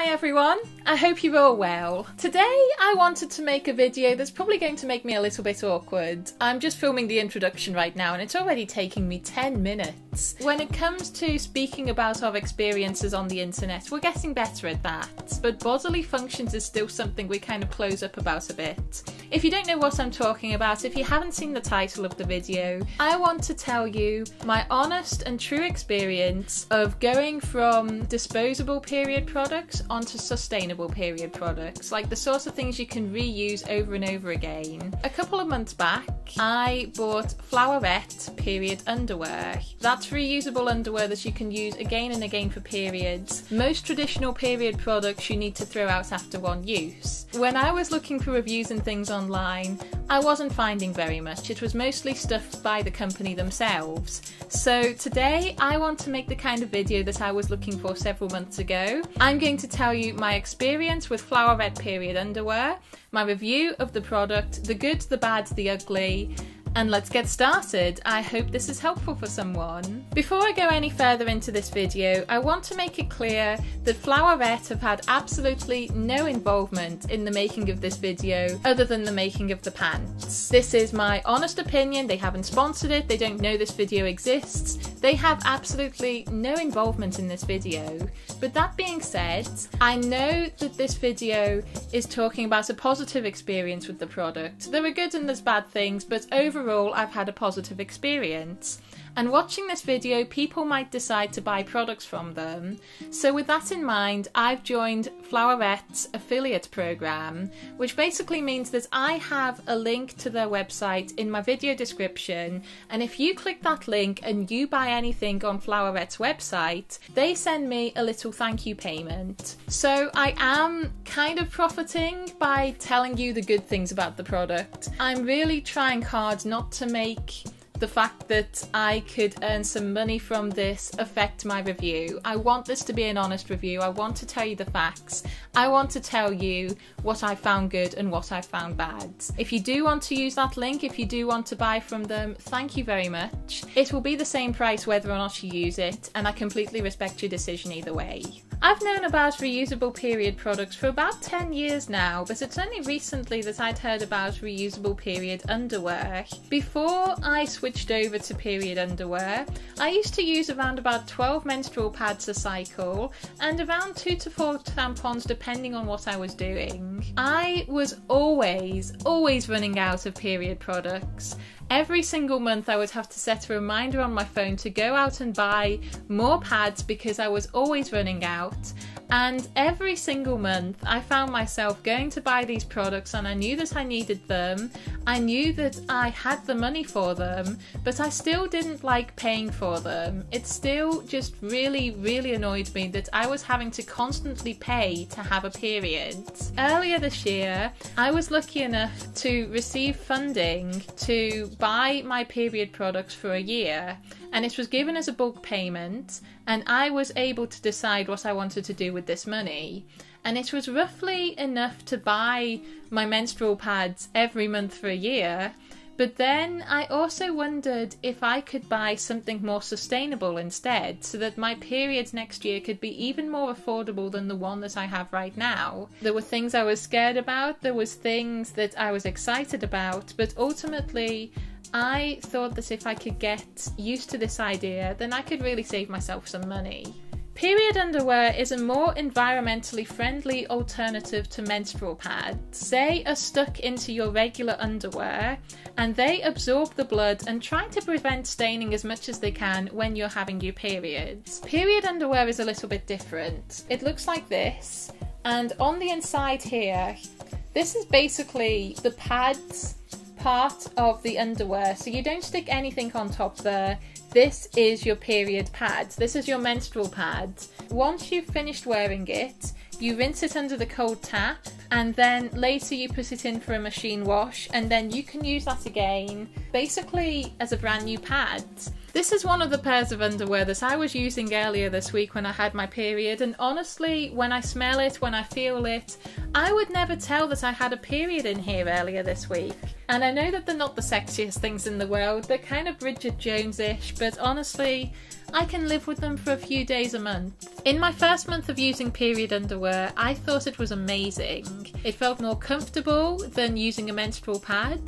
Hi everyone, I hope you're all well. Today I wanted to make a video that's probably going to make me a little bit awkward. I'm just filming the introduction right now and it's already taking me 10 minutes. When it comes to speaking about our experiences on the internet, we're getting better at that, but bodily functions is still something we kind of close up about a bit. If you don't know what I'm talking about, if you haven't seen the title of the video, I want to tell you my honest and true experience of going from disposable period products onto sustainable period products, like the sorts of things you can reuse over and over again. A couple of months back, I bought Floweret period underwear. That's reusable underwear that you can use again and again for periods. Most traditional period products you need to throw out after one use. When I was looking for reviews and things online, I wasn't finding very much. It was mostly stuff by the company themselves. So today I want to make the kind of video that I was looking for several months ago. I'm going to tell you my experience with Floweret period underwear, my review of the product, the good, the bad, the ugly, and let's get started. I hope this is helpful for someone. Before I go any further into this video, I want to make it clear that Floweret have had absolutely no involvement in the making of this video other than the making of the pants. This is my honest opinion. They haven't sponsored it, they don't know this video exists, they have absolutely no involvement in this video. But that being said, I know that this video is talking about a positive experience with the product. There are good and there's bad things, but overall I've had a positive experience. And watching this video, people might decide to buy products from them. So with that in mind, I've joined Floweret's affiliate program, which basically means that I have a link to their website in my video description, and if you click that link and you buy anything on Floweret's website, they send me a little thank you payment. So I am kind of profiting by telling you the good things about the product. I'm really trying hard not to make the fact that I could earn some money from this affect my review. I want this to be an honest review. I want to tell you the facts. I want to tell you what I found good and what I found bad. If you do want to use that link, if you do want to buy from them, thank you very much. It will be the same price whether or not you use it, and I completely respect your decision either way. I've known about reusable period products for about 10 years now, but it's only recently that I'd heard about reusable period underwear. Before I switched over to period underwear, I used to use around about 12 menstrual pads a cycle and around 2 to 4 tampons depending on what I was doing. I was always running out of period products. Every single month I would have to set a reminder on my phone to go out and buy more pads because I was always running out. And every single month I found myself going to buy these products and I knew that I needed them. I knew that I had the money for them, but I still didn't like paying for them. It still just really annoyed me that I was having to constantly pay to have a period. Earlier this year, I was lucky enough to receive funding to buy my period products for a year, and it was given as a bulk payment, and I was able to decide what I wanted to do with this money. And it was roughly enough to buy my menstrual pads every month for a year. But then I also wondered if I could buy something more sustainable instead, so that my periods next year could be even more affordable than the one that I have right now. There were things I was scared about, there was things that I was excited about, but ultimately I thought that if I could get used to this idea, then I could really save myself some money. Period underwear is a more environmentally friendly alternative to menstrual pads. They are stuck into your regular underwear and they absorb the blood and try to prevent staining as much as they can when you're having your periods. Period underwear is a little bit different. It looks like this, and on the inside here, this is basically the pads part of the underwear, so you don't stick anything on top there. This is your period pads. This is your menstrual pads. Once you've finished wearing it, you rinse it under the cold tap, and then later you put it in for a machine wash, and then you can use that again basically as a brand new pad. This is one of the pairs of underwear that I was using earlier this week when I had my period, and honestly, when I smell it, when I feel it, I would never tell that I had a period in here earlier this week. And I know that they're not the sexiest things in the world, they're kind of Bridget Jones-ish, but honestly, I can live with them for a few days a month. In my first month of using period underwear, I thought it was amazing. It felt more comfortable than using a menstrual pad.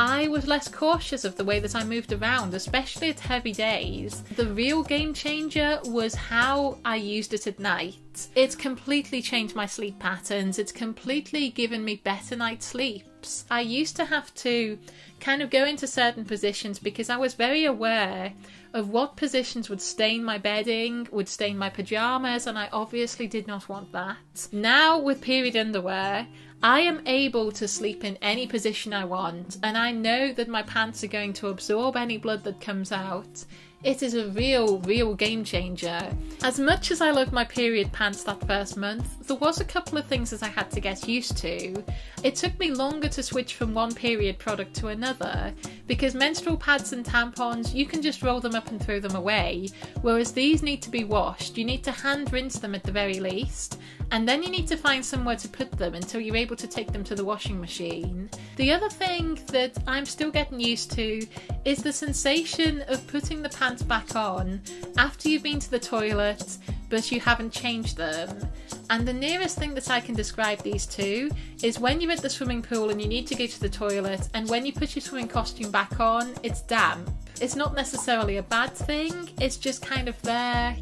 I was less cautious of the way that I moved around, especially at heavy days. The real game changer was how I used it at night. It's completely changed my sleep patterns. It's completely given me better night sleeps. I used to have to kind of go into certain positions because I was very aware of what positions would stain my bedding, would stain my pajamas, and I obviously did not want that. Now with period underwear, I am able to sleep in any position I want, and I know that my pants are going to absorb any blood that comes out. It is a real game changer. As much as I loved my period pants that first month, there was a couple of things that I had to get used to. It took me longer to switch from one period product to another, because menstrual pads and tampons, you can just roll them up and throw them away, whereas these need to be washed. You need to hand rinse them at the very least, and then you need to find somewhere to put them until you're able to take them to the washing machine. The other thing that I'm still getting used to is the sensation of putting the pants back on after you've been to the toilet but you haven't changed them. And the nearest thing that I can describe these two is when you're at the swimming pool and you need to go to the toilet, and when you put your swimming costume back on, it's damp. It's not necessarily a bad thing, it's just kind of there.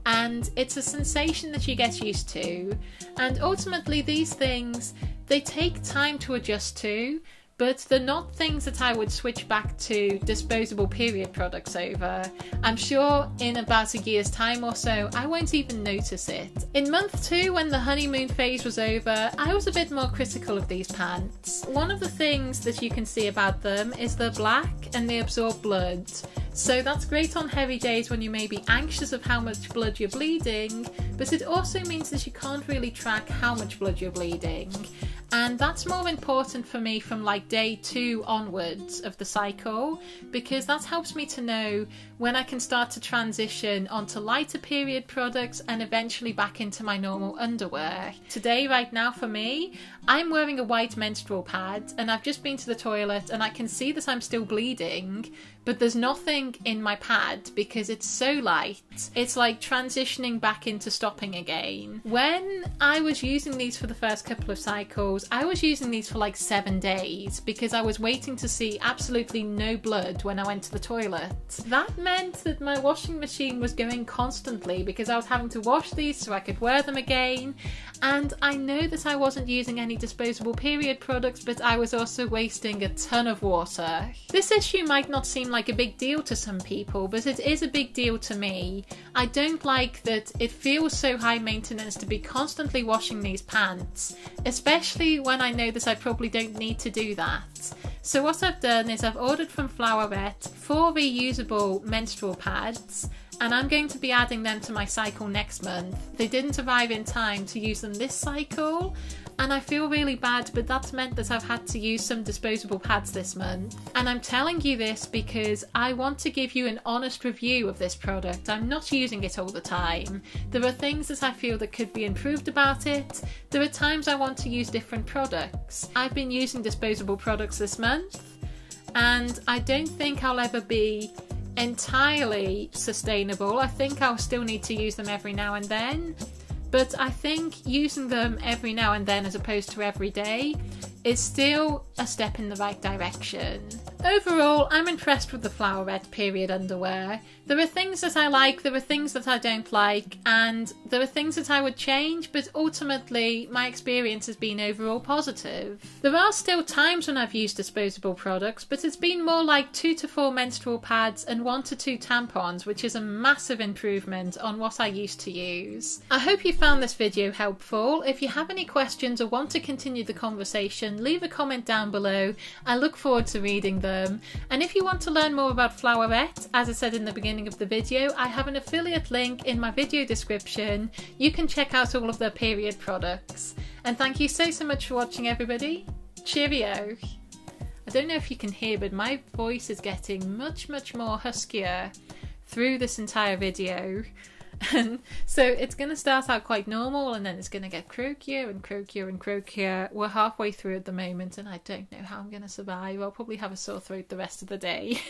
And it's a sensation that you get used to. And ultimately these things, they take time to adjust to, but they're not things that I would switch back to disposable period products over. I'm sure in about a year's time or so, I won't even notice it. In month 2, when the honeymoon phase was over, I was a bit more critical of these pants. One of the things that you can see about them is they're black and they absorb blood. So that's great on heavy days when you may be anxious of how much blood you're bleeding, but it also means that you can't really track how much blood you're bleeding. And that's more important for me from like day 2 onwards of the cycle, because that helps me to know when I can start to transition onto lighter period products and eventually back into my normal underwear. Today, right now for me, I'm wearing a white menstrual pad and I've just been to the toilet and I can see that I'm still bleeding, but there's nothing in my pad because it's so light. It's like transitioning back into stopping again. When I was using these for the first couple of cycles, I was using these for like 7 days because I was waiting to see absolutely no blood when I went to the toilet. That meant that my washing machine was going constantly because I was having to wash these so I could wear them again. And I know that I wasn't using any disposable period products, but I was also wasting a ton of water. This issue might not seem like a big deal to some people, but it is a big deal to me. I don't like that it feels so high maintenance to be constantly washing these pants, especially when I know that I probably don't need to do that. So what I've done is I've ordered from Floweret 4 reusable menstrual pads, and I'm going to be adding them to my cycle next month. They didn't arrive in time to use them this cycle, and I feel really bad, but that's meant that I've had to use some disposable pads this month. And I'm telling you this because I want to give you an honest review of this product. I'm not using it all the time. There are things that I feel that could be improved about it. There are times I want to use different products. I've been using disposable products this month, and I don't think I'll ever be entirely sustainable. I think I'll still need to use them every now and then, but I think using them every now and then as opposed to every day is still a step in the right direction. Overall, I'm impressed with the Floweret period underwear. There are things that I like, there are things that I don't like, and there are things that I would change, but ultimately my experience has been overall positive. There are still times when I've used disposable products, but it's been more like 2 to 4 menstrual pads and 1 to 2 tampons, which is a massive improvement on what I used to use. I hope you found this video helpful. If you have any questions or want to continue the conversation, leave a comment down below. I look forward to reading them. And if you want to learn more about Floweret, as I said in the beginning of the video, I have an affiliate link in my video description. You can check out all of their period products. And thank you so much for watching, everybody. Cheerio! I don't know if you can hear, but my voice is getting much more huskier through this entire video. And so it's going to start out quite normal and then it's going to get croakier and croakier and croakier. We're halfway through at the moment and I don't know how I'm going to survive. I'll probably have a sore throat the rest of the day.